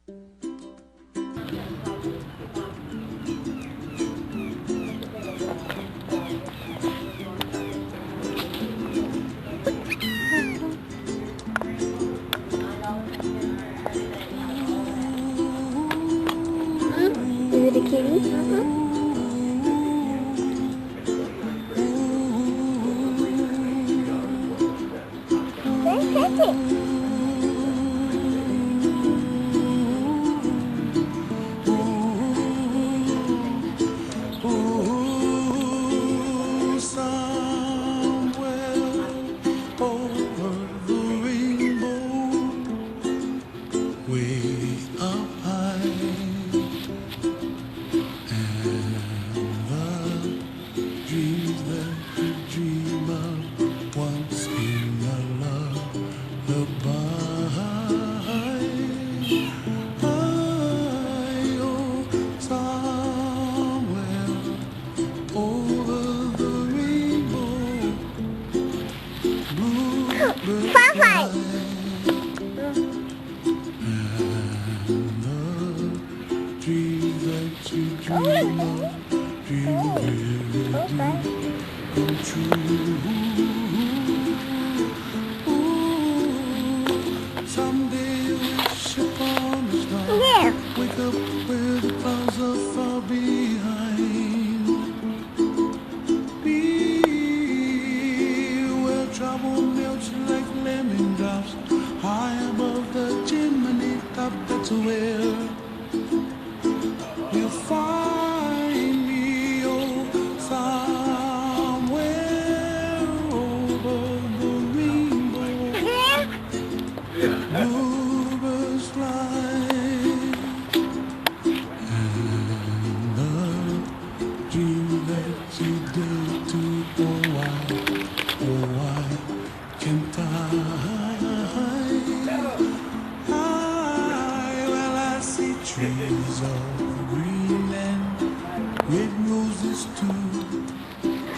Is it a kitty? Let's catch it. Someday wish upon a star. Wake up where the clouds are far behind. Be where trouble melts like lemon drops. High above the chimney top, that's where you'll find me. Oh, somewhere over the rainbow. Bluebirds fly, and the dream that you dare to. Oh why can't well, I see trees of green and red roses too.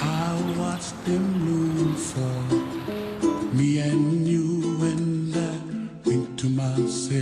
I'll watch them bloom for